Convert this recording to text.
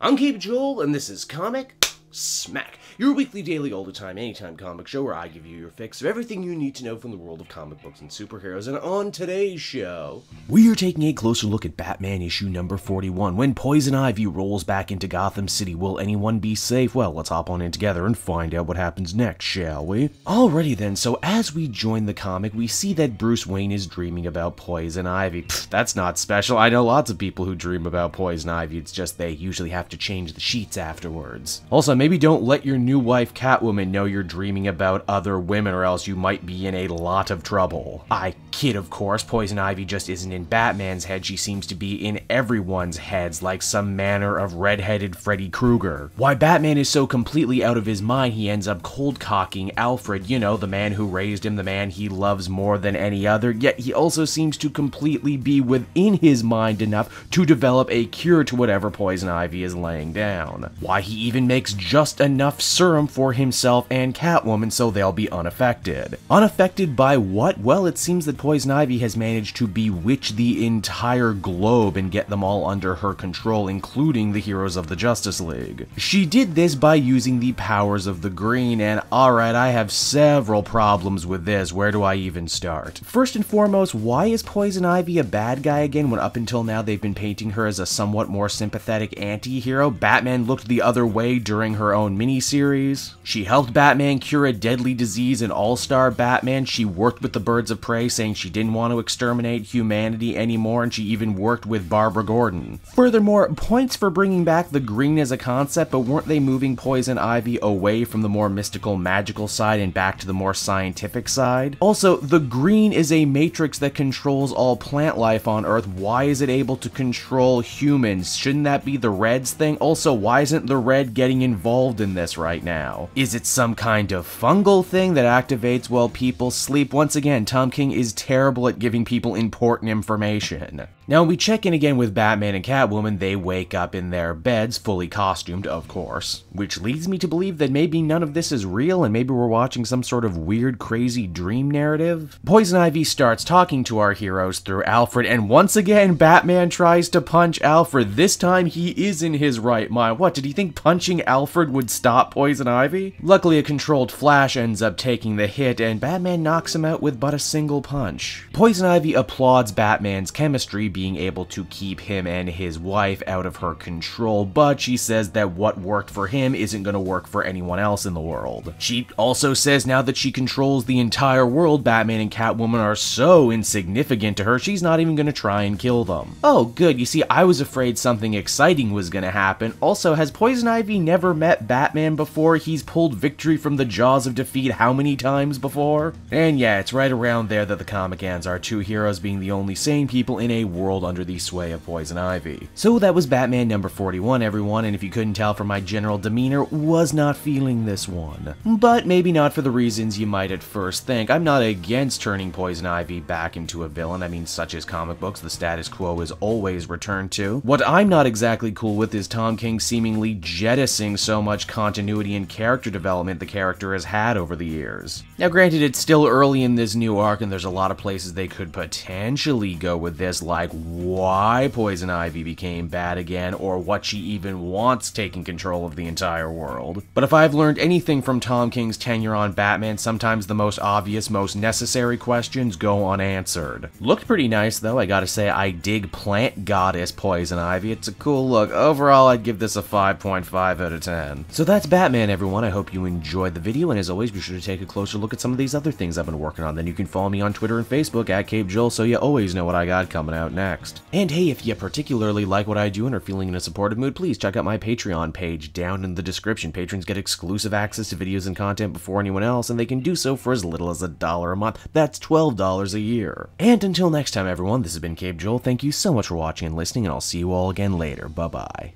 I'm Cape Joel, and this is Comic Smack, your weekly, daily, all the time, anytime comic show where I give you your fix of everything you need to know from the world of comic books and superheroes. And on today's show, we are taking a closer look at Batman issue number 41. When Poison Ivy rolls back into Gotham City, will anyone be safe? Well, let's hop on in together and find out what happens next, shall we? Alrighty then, so as we join the comic, we see that Bruce Wayne is dreaming about Poison Ivy. Pfft, that's not special. I know lots of people who dream about Poison Ivy, it's just they usually have to change the sheets afterwards. Also, maybe don't let your new wife Catwoman know you're dreaming about other women, or else you might be in a lot of trouble. I kid, of course. Poison Ivy just isn't in Batman's head, she seems to be in everyone's heads, like some manner of red-headed Freddy Krueger. Why Batman is so completely out of his mind, he ends up cold-cocking Alfred, you know, the man who raised him, the man he loves more than any other, yet he also seems to completely be within his mind enough to develop a cure to whatever Poison Ivy is laying down. Why he even makes just enough serum for himself and Catwoman so they'll be unaffected. Unaffected by what? Well, it seems that Poison Ivy has managed to bewitch the entire globe and get them all under her control, including the heroes of the Justice League. She did this by using the powers of the Green, and alright, I have several problems with this. Where do I even start? First and foremost, why is Poison Ivy a bad guy again when up until now they've been painting her as a somewhat more sympathetic anti-hero? Batman looked the other way during her own miniseries. She helped Batman cure a deadly disease in All-Star Batman. She worked with the Birds of Prey, saying she didn't want to exterminate humanity anymore, and she even worked with Barbara Gordon. Furthermore, points for bringing back the Green as a concept, but weren't they moving Poison Ivy away from the more mystical, magical side and back to the more scientific side? Also, the Green is a matrix that controls all plant life on Earth. Why is it able to control humans? Shouldn't that be the Red's thing? Also, why isn't the Red getting involved in this right now? Is it some kind of fungal thing that activates while people sleep? Once again, Tom King is terrible at giving people important information. Now, we check in again with Batman and Catwoman. They wake up in their beds, fully costumed, of course, which leads me to believe that maybe none of this is real and maybe we're watching some sort of weird, crazy dream narrative. Poison Ivy starts talking to our heroes through Alfred, and once again, Batman tries to punch Alfred. This time, he is in his right mind. What, did he think punching Alfred would stop Poison Ivy? Luckily, a controlled Flash ends up taking the hit, and Batman knocks him out with but a single punch. Poison Ivy applauds Batman's chemistry, being able to keep him and his wife out of her control, but she says that what worked for him isn't going to work for anyone else in the world. She also says now that she controls the entire world, Batman and Catwoman are so insignificant to her, she's not even going to try and kill them. Oh, good. You see, I was afraid something exciting was going to happen. Also, has Poison Ivy never met Batman before? He's pulled victory from the jaws of defeat how many times before? And yeah, it's right around there that the comic ends, our two heroes being the only sane people in a world under the sway of Poison Ivy. So that was Batman number 41, everyone, and if you couldn't tell from my general demeanor, was not feeling this one. But maybe not for the reasons you might at first think. I'm not against turning Poison Ivy back into a villain. I mean, such as comic books, the status quo is always returned to. What I'm not exactly cool with is Tom King seemingly jettisoning so much continuity and character development the character has had over the years. Now granted, it's still early in this new arc and there's a lot of places they could potentially go with this, like why Poison Ivy became bad again, or what she even wants taking control of the entire world. But if I've learned anything from Tom King's tenure on Batman, sometimes the most obvious, most necessary questions go unanswered. Looked pretty nice though, I gotta say. I dig Plant Goddess Poison Ivy, it's a cool look. Overall, I'd give this a 5.5 out of 10. So that's Batman, everyone. I hope you enjoyed the video, and as always, be sure to take a closer look at some of these other things I've been working on. Then you can follow me on Twitter and Facebook at Cape Joel, so you always know what I got coming out next. And hey, if you particularly like what I do and are feeling in a supportive mood, please check out my Patreon page down in the description. Patrons get exclusive access to videos and content before anyone else, and they can do so for as little as $1 a month. That's $12 a year. And until next time, everyone, this has been Cape Joel. Thank you so much for watching and listening, and I'll see you all again later. Bye-bye.